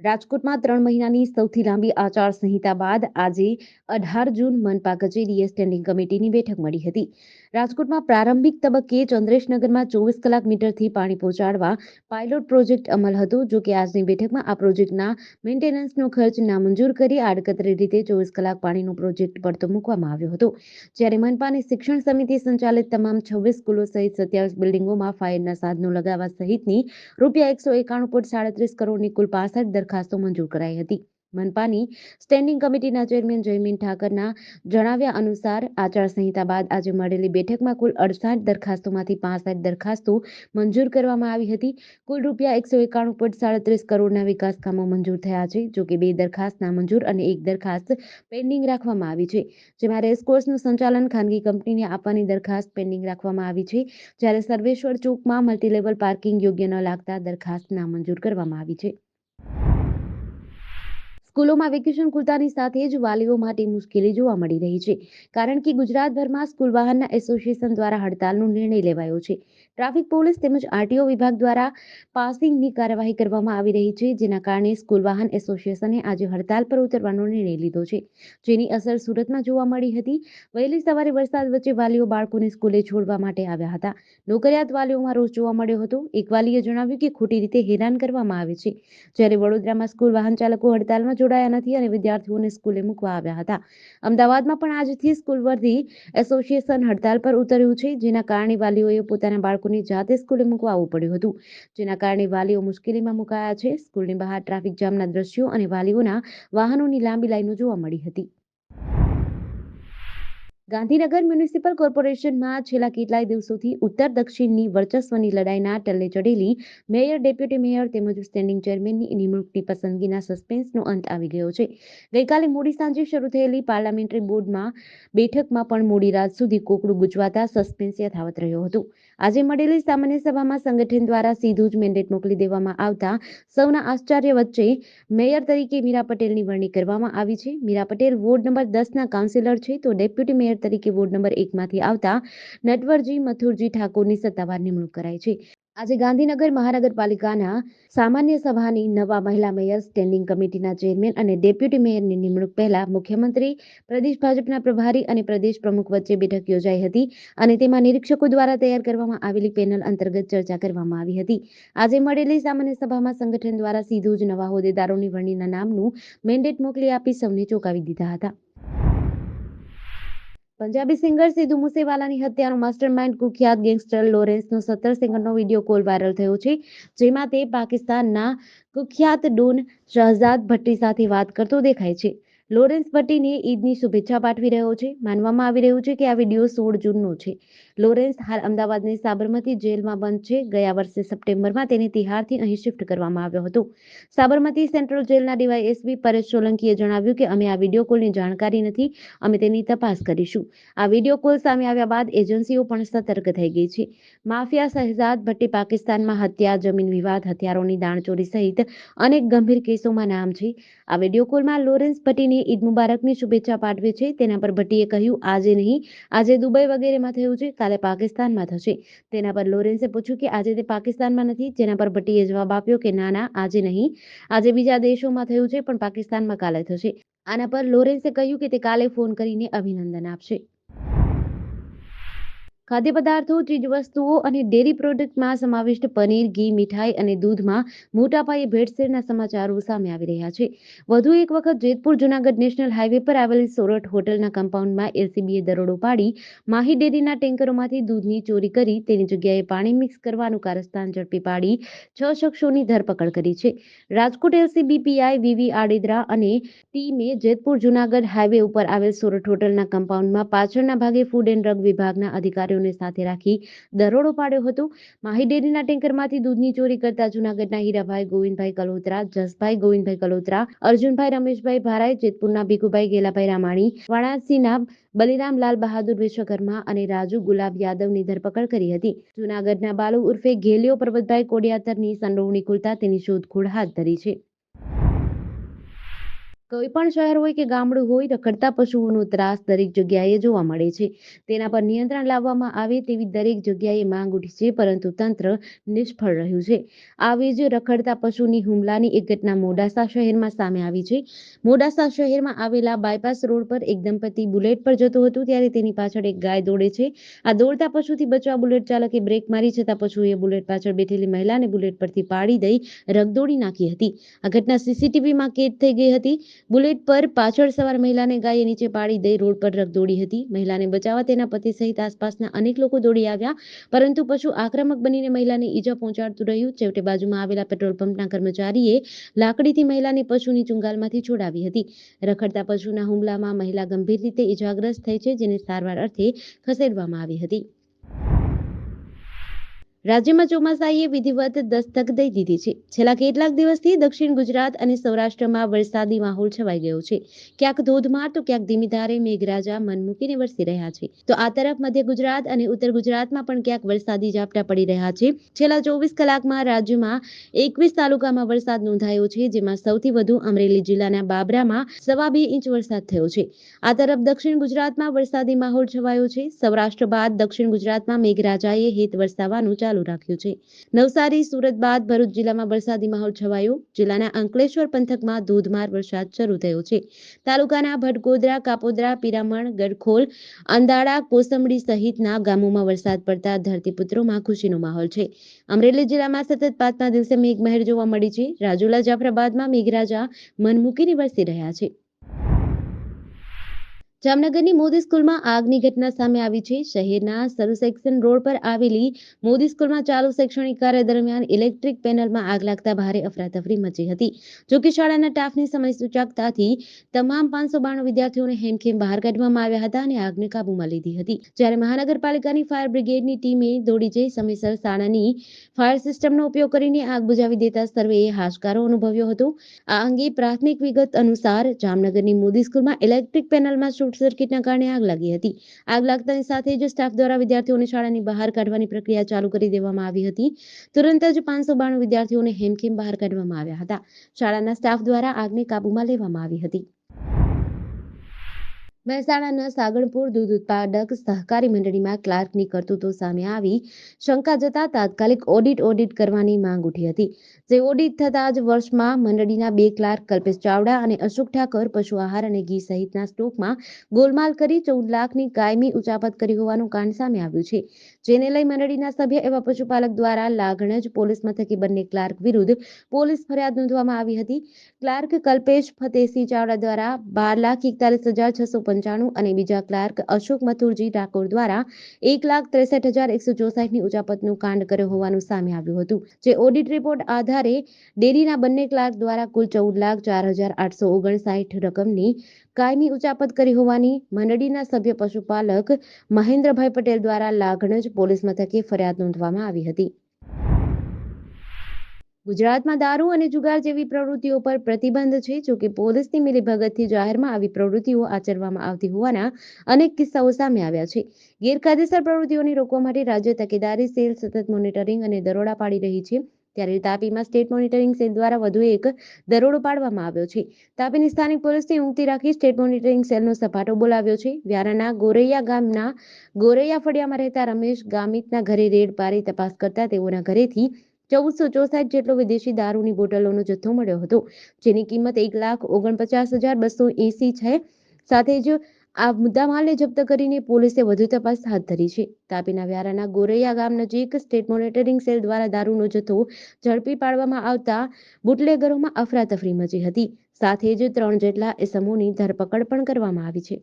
રાજકોટમાં 3 મહિનાની સૌથી લાંબી આચારસંહિતા બાદ આજે 18 જૂન મનપા કચેરીએ સ્ટેન્ડિંગ કમિટીની બેઠક મળી હતી. રાજકોટમાં પ્રારંભિક તબક્કે ચંદ્રેશનગરમાં 24 કલાક મીટરથી પાણી પહોંચાડવા પાયલોટ પ્રોજેક્ટ અમલ હતો. જો કે આજની બેઠકમાં આ પ્રોજેક્ટના મેન્ટેનન્સનો ખર્ચ નામંજૂર કરી આડકતરી રીતે 24 કલાક પાણીનો પ્રોજેક્ટ પડતો મૂકવામાં આવ્યો હતો. જ્યારે મનપાની શિક્ષણ સમિતિ સંચાલિત તમામ 26 સ્કૂલો સહિત 27 બિલ્ડિંગોમાં ફાયરના સાધનો લગાવવા સહિતની ₹191.37 કરોડની કુલ 65 દરખાસ્તો મંજૂર કરાઈ હતી. મનપાની સ્ટેન્ડિંગ કમિટીના ચેરમેન જયમીન ઠાકરના જણાવ્યા અનુસાર આચારસંહિતા બાદ આજે મળેલી બેઠકમાં કુલ 68 દરખાસ્તોમાંથી 65 દરખાસ્તો મંજૂર કરવામાં આવી હતી. કુલ ₹191.37 કરોડના વિકાસ કામો મંજૂર થયા છે. જોકે 2 દરખાસ્ત નામંજૂર અને 1 દરખાસ્ત પેન્ડિંગ રાખવામાં આવી છે. જેમાં રેસકોર્સનું સંચાલન ખાનગી કંપનીને આપવાની દરખાસ્ત પેન્ડિંગ રાખવામાં આવી છે. જ્યારે સર્વેશ્વર ચોકમાં મલ્ટીલેવલ પાર્કિંગ યોગ્ય ન લાગતા દરખાસ્ત નામંજૂર કરવામાં આવી છે. સ્કૂલોમાં વેકેશન ખુલતાની સાથે જ વાલીઓ માટે મુશ્કેલી જોવા મળી રહી છે. કારણ કે ગુજરાતભરમાં સ્કૂલ વાહનના એસોસિએશન દ્વારા હડતાલનો નિર્ણય લેવાયો છે. ટ્રાફિક પોલીસ તેમજ આરટીઓ વિભાગ દ્વારા પાસિંગની કાર્યવાહી કરવામાં આવી રહી છે. જેના કારણે સ્કૂલ વાહન એસોસિએશને આજે હડતાલ પર ઉતરવાનો નિર્ણય લીધો છે. જેની અસર સુરતમાં જોવા મળી હતી. વહેલી સવારે વરસાદ વચ્ચે વાલીઓ બાળકોને સ્કૂલે છોડવા માટે આવ્યા હતા. નોકરિયાત વાલીઓમાં રોષ જોવા મળ્યો હતો. એક વાલીએ જણાવ્યું કે ખોટી રીતે હેરાન કરવામાં આવે છે. જ્યારે વડોદરામાં સ્કૂલ વાહન ચાલકો હડતાલમાં જોડાયા નથી અને વિદ્યાર્થીઓને સ્કૂલે મૂકવા આવ્યા હતા. અમદાવાદમાં પણ આજથી સ્કૂલ વર્ધી એસોસિએશન હડતાલ પર ઉતર્યું છે. જેના કારણે વાલીઓએ પોતાના બાળકોને જાતે સ્કૂલે મૂકવા આવવું પડ્યું હતું. જેના કારણે વાલીઓ મુશ્કેલીમાં મુકાયા છે. સ્કૂલની બહાર ટ્રાફિક જામના દ્રશ્યો અને વાલીઓના વાહનોની લાંબી લાઈનો જોવા મળી હતી. ગાંધીનગર મ્યુનિસિપલ કોર્પોરેશનમાં છેલ્લા કેટલાય દિવસોથી ઉત્તર દક્ષિણની વર્ચસ્વની લડાઈના ટલ્લે ચડેલી મેયર, ડેપ્યુટી મેયર તેમજ સ્ટેન્ડિંગ ચેરમેનની નિમણૂકની પસંદગીના સસ્પેન્સનો અંત આવી ગયો છે. ગઈકાલે મોડી સાંજે શરૂ થયેલી પાર્લામેન્ટરી બોર્ડમાં બેઠકમાં પણ મોડી રાત સુધી કોકડું ગુંજવાતા સસ્પેન્સ યથાવત રહ્યો હતો. આજે મળેલી સામાન્ય સભામાં સંગઠન દ્વારા સીધું જ મેન્ડેટ મોકલી દેવામાં આવતા સૌના આશ્ચર્ય વચ્ચે મેયર તરીકે મીરા પટેલની વરણી કરવામાં આવી છે. મીરા પટેલ વોર્ડ નંબર 10ના કાઉન્સિલર છે, તો ડેપ્યુટી મેયર તરીકે વોર્ડ નંબર 1માંથી આવતા નટવરજી મથુરજી ઠાકોરની સત્તાવાર નિમણૂક કરાઈ છે. આજે ગાંધીનગર મહાનગરપાલિકાના સામાન્ય સભાની નવા મહિલા મેયર, સ્ટેન્ડિંગ કમિટીના ચેરમેન અને ડેપ્યુટી મેયરની નિમણૂક પહેલા મુખ્યમંત્રી, પ્રદેશ ભાજપના પ્રભારી અને પ્રદેશ પ્રમુખ વચ્ચે બેઠક યોજાઈ હતી અને તેમાં નિરીક્ષકો દ્વારા તૈયાર કરવામાં આવેલી પેનલ અંતર્ગત ચર્ચા કરવામાં આવી હતી. આજે મળેલી સામાન્ય સભામાં સંગઠન દ્વારા સીધું જ નવા હોદ્દેદારોની વરણીના નામનું મેન્ડેટ મોકલી આપી સૌને ચોંકાવી દીધા હતા. પંજાબી સિંગર સિદ્ધુ મૂસેવાલાની હત્યાનો માસ્ટરમાઇન્ડ કુખ્યાત ગેંગસ્ટર લોરેન્સનો 17 સેકન્ડનો વિડીયો કોલ વાયરલ થયો છે. જેમાં તે પાકિસ્તાનના કુખ્યાત ડોન શહઝાદ ભટ્ટી સાથે વાત કરતો દેખાય છે. લોરેન્સ ભટ્ટીને ઈદની શુભેચ્છા પાઠવી રહ્યો છે. માનવામાં આવી રહ્યું છે કે આ વિડીયો 16 જૂનનો છે. લોરેન્સ હાલ અમદાવાદની સાબરમતી જેલમાં બંધ છે. ગયા વર્ષે સપ્ટેમ્બરમાં તેને તિહારથી અહીં શિફ્ટ કરવામાં આવ્યો હતો. સાબરમતી સેન્ટ્રલ જેલના ડીવાયએસપી પરેશ સોલંકીએ જણાવ્યું કે અમે આ વિડીયો કોલની જાણકારી નથી, અમે તેની તપાસ કરીશું. આ વિડીયો કોલ સામે આવ્યા બાદ એજન્સીઓ પણ સતર્ક થઈ ગઈ છે. માફિયા શહઝાદ ભટ્ટી પાકિસ્તાનમાં હત્યા, જમીન વિવાદ, હથિયારોની દાણચોરી સહિત અનેક ગંભીર કેસોમાં નામ છે. આ વિડીયો કોલમાં લોરેન્સ ભટ્ટીને ઈદ મુબારકની શુભેચ્છા પાઠવે છે. તેના પર ભટ્ટીએ કહ્યું, આજે નહીં, આજે દુબઈ વગેરેમાં થયું છે, કાલે પાકિસ્તાનમાં થશે. તેના પર લોરેન્સે પૂછ્યું કે આજે તે પાકિસ્તાનમાં નથી, જેના પર ભટ્ટીએ જવાબ આપ્યો કે ના ના, આજે નહીં, આજે બીજા દેશોમાં થયું છે, પણ પાકિસ્તાનમાં કાલે થશે. આના પર લોરેન્સે કહ્યું કે તે કાલે ફોન કરીને અભિનંદન આપશે. ખાદ્ય પદાર્થો, ચીજવસ્તુઓ અને ડેરી પ્રોડક્ટમાં સમાવિષ્ટ પનીર, ઘી, મીઠાઈ અને દૂધમાં મોટા પાયે ભેળસેળના સમાચારો સામે આવી રહ્યા છે. વધુ એક વખત જેતપુર જૂનાગઢ નેશનલ હાઈવે પર આવેલી સોરઠ હોટલના કમ્પાઉન્ડમાં એલસીબીએ દરોડો પાડી માહી ડેરીના ટેન્કરોમાંથી દૂધની ચોરી કરી તેની જગ્યાએ પાણી મિક્સ કરવાનું કારસ્તાન ઝડપી પાડી 6 શખ્સોની ધરપકડ કરી છે. Rajkot LCB PI VV Adedara અને ટીમે જેતપુર જૂનાગઢ હાઈવે ઉપર આવેલ સોરઠ હોટલના કમ્પાઉન્ડમાં પાછળના ભાગે ફૂડ એન્ડ ડ્રગ વિભાગના અધિકારીઓને સાથે રાખી દરોડો પાડ્યો હતો. માહી ડેરીના ટેન્કરમાંથી દૂધની ચોરી કરતા જૂનાગઢના હીરાભાઈ ગોવિંદભાઈ કલોત્રા, જસભાઈ ગોવિંદભાઈ કલોત્રા, અર્જુનભાઈ રમેશભાઈ ભારાઈ, જેતપુરના ભીખુભાઈ ગેલાભાઈ રામાણી, વારાણસીના બલિરામ લાલ બહાદુર વિશ્વકર્મા અને રાજુ ગુલાબ યાદવની ધરપકડ કરી હતી. જૂનાગઢના બાલુ ઉર્ફે ઘેલિયો પરબતભાઈ કોડિયાતરની સંડોવણી ખુલતા તેની શોધખોળ હાથ ધરી છે. કોઈ પણ શહેર હોય કે ગામડું હોય, રખડતા પશુઓનો ત્રાસ દરેક જગ્યાએ જોવા મળે છે. તેના પર નિયંત્રણ લાવવામાં આવે તેવી દરેક જગ્યાએ માંગ ઉઠી છે, પરંતુ તંત્ર નિષ્ફળ રહ્યું છે. આવી જ રખડતા પશુની હુમલાની એક ઘટના મોડાસા શહેરમાં સામે આવી છે. મોડાસા શહેરમાં આવેલા બાયપાસ રોડ પર એક દંપતી બુલેટ પર જતું હતું, ત્યારે તેની પાછળ એક ગાય દોડે છે. આ દોડતા પશુથી બચવા બુલેટ ચાલકે બ્રેક મારી, છતાં પશુએ બુલેટ પાછળ બેઠેલી મહિલાને બુલેટ પરથી પાડી દઈ રગદોડી નાખી હતી. આ ઘટના સીસીટીવીમાં કેદ થઈ ગઈ હતી. બુલેટ પર પાછળ સવાર મહિલાને ગાયે નીચે પાડી દઈ રોડ પર રગદોડી હતી. મહિલાને બચાવવા તેના પતિ સહિત આસપાસના અનેક લોકો દોડી આવ્યા, પરંતુ પશુ આક્રમક બનીને મહિલાને ઈજા પહોંચાડતું રહ્યું. છેવટે બાજુમાં આવેલા પેટ્રોલ પંપના કર્મચારીએ લાકડીથી મહિલાને પશુની ચુંગાલમાંથી છોડાવી હતી. રખડતા પશુના હુમલામાં મહિલા ગંભીર રીતે ઈજાગ્રસ્ત થઈ છે, જેને સારવાર અર્થે ખસેડવામાં આવી હતી. રાજ્યમાં ચોમાસાએ વિધિવત દસ્તક દઈ દીધી છે. છેલ્લા કેટલાક દિવસથી દક્ષિણ ગુજરાત અને સૌરાષ્ટ્રમાં વરસાદી માહોલ છવાઈ ગયો છે. ક્યાંક ધોધમાર તો ક્યાંક ધીમી ધારે મેઘરાજા મન મૂકીને વરસી રહ્યા છે. તો આ તરફ મધ્ય ગુજરાત અને ઉત્તર ગુજરાતમાં પણ ક્યાંક વરસાદી ઝાપટા પડી રહ્યા છે. છેલ્લા 24 કલાકમાં રાજ્યમાં 21 તાલુકામાં વરસાદ નોંધાયો છે, જેમાં સૌથી વધુ અમરેલી જિલ્લાના બાબરામાં 2.25 ઇંચ વરસાદ થયો છે. આ તરફ દક્ષિણ ગુજરાતમાં વરસાદી માહોલ છવાયો છે. સૌરાષ્ટ્ર બાદ દક્ષિણ ગુજરાતમાં મેઘરાજાએ હેત વરસાવવાનું ચાલુ રાખ્યું છે. નવસારી, સુરત બાદ ભરૂચ જિલ્લામાં વરસાદી માહોલ છવાયો. જિલ્લાના અંકલેશ્વર પંથકમાં ધોધમાર વરસાદ શરૂ થયો છે. તાલુકાના ભટગોદરા, કાપોદ્રા, પીરામણ, ગડખોલ, અંદાડા, કોસંબડી સહિતના ગામોમાં વરસાદ પડતા ધરતીપુત્રોમાં ખુશીનો માહોલ છે. અમરેલી જિલ્લામાં સતત 5મા દિવસે મેઘમહેર જોવા મળી છે. રાજુલા, જાફરાબાદમાં મેઘરાજા મન મૂકીને વરસી રહ્યા છે. જામનગરની મોદી સ્કૂલમાં આગની ઘટના સામે આવી છે. શહેરના સરુ સેક્શન રોડ પર આવેલી મોદી સ્કૂલમાં ચાલુ શૈક્ષણિક કાર્ય દરમિયાન ઇલેક્ટ્રિક પેનલમાં આગ લાગતા ભારે અફરાતફરી મચી હતી. જોકે શાળાના સ્ટાફની સમયસૂચકતાથી તમામ 592 વિદ્યાર્થીઓને હેમખેમ બહાર કાઢવામાં આવ્યા હતા અને આગને કાબૂમાં લીધી હતી. જ્યારે મહાનગરપાલિકાની ફાયર બ્રિગેડની ટીમે દોડી જઈ સમયસર શાળાની ફાયર સિસ્ટમનો ઉપયોગ કરીને આગ બુઝાવી દેતા સર્વેએ હાશકારો અનુભવ્યો હતો. આ અંગે પ્રાથમિક વિગત અનુસાર જામનગરની મોદી સ્કૂલમાં ઇલેક્ટ્રિક પેનલમાં શોર્ટ સર્કિટના કારણે આગ લાગી હતી. આગ લાગતાની સાથે જ સ્ટાફ દ્વારા વિદ્યાર્થીઓને શાળાની બહાર કાઢવાની પ્રક્રિયા ચાલુ કરી દેવામાં આવી હતી. તુરંત જ 592 વિદ્યાર્થીઓને હેમખેમ બહાર કાઢવામાં આવ્યા હતા. શાળાના સ્ટાફ દ્વારા આગને કાબૂમાં લેવામાં આવી હતી. મહેસાણાના સાગણપુર દૂધ ઉત્પાદક સહકારી મંડળીમાં ક્લાર્કની કરતૂતો સામે આવી શંકા જતા તાત્કાલિક ઓડિટ કરવાની માંગ ઉઠી હતી. જે ઓડિટ થતાં જ વર્ષમાં મંડળીના 2 ક્લાર્ક કલ્પેશ ચાવડા અને અશોક ઠાકર પશુ આહાર અને ઘી સહિતના સ્ટોકમાં ગોલમાલ કરી 14 લાખની કાયમી ઉચાપત કરી હોવાનું કાંડ સામે આવ્યું છે. જેને લઈ મંડળીના સભ્ય એવા પશુપાલક દ્વારા લાગણજ પોલીસ મથકે બંને ક્લાર્ક વિરુદ્ધ પોલીસ ફરિયાદ નોંધવામાં આવી હતી. ક્લાર્ક કલ્પેશ ફતેહસિંહ ચાવડા દ્વારા 12,41,695 અને બીજા ક્લાર્ક અશોક મથુરજી ઠાકોર દ્વારા 1,63,164ની ઉચાપતનો કાંડ કર્યો હોવાનું સામે આવ્યું હતું. જે ઓડિટ રિપોર્ટ આધારે ડેરીના બંને ક્લાર્ક દ્વારા કુલ 14,04,859 રકમની કાયમી ઉચાપત કરી હોવાની મંડળીના સભ્ય પશુપાલક મહેન્દ્રભાઈ પટેલ દ્વારા લાગણજ પોલીસ મથકે ફરિયાદ નોંધવામાં આવી હતી. ગુજરાતમાં દારૂ અને જુગાર જેવી પ્રવૃત્તિઓ પર પ્રતિબંધ છે. જોકે પોલીસની મિલીભગતથી જાહેરમાં આવી પ્રવૃત્તિઓ આચરવામાં આવતી હોવાના અનેક કિસ્સાઓ સામે આવ્યા છે. ગેરકાયદેસર પ્રવૃત્તિઓને રોકવા માટે રાજ્ય તકેદારી સેલ સતત મોનિટરિંગ અને દરોડા પાડી રહી છે. ત્યારે તાપીમાં સ્ટેટ મોનિટરિંગ સેલ દ્વારા વધુ એક દરોડો પાડવામાં આવ્યો છે. તાપીની સ્થાનિક પોલીસને ઊંઘતી રાખી સ્ટેટ મોનિટરિંગ સેલનો સપાટો બોલાવ્યો છે. વ્યારાના ગોરૈયા ગામના ગોરૈયા ફળિયામાં રહેતા રમેશ ગામિતના ઘરે રેડ પાડી તપાસ કરતા તેઓના ઘરેથી 1464 જેટલો વિદેશી દારૂની બોટલોનો જથ્થો મળ્યો હતો, જેની કિંમત 1,49,280 છે. સાથે જ આ મુદ્દામાલને જપ્ત કરીને પોલીસે વધુ તપાસ હાથ ધરી છે. તાપીના વ્યારાના ગોરૈયા ગામ નજીક સ્ટેટ મોનિટરિંગ સેલ દ્વારા દારૂનો જથ્થો ઝડપી પાડવામાં આવતા બુટલેગરોમાં અફરાતફરી મચી હતી. સાથે જ 3 જેટલા ઇસમોની ધરપકડ પણ કરવામાં આવી છે.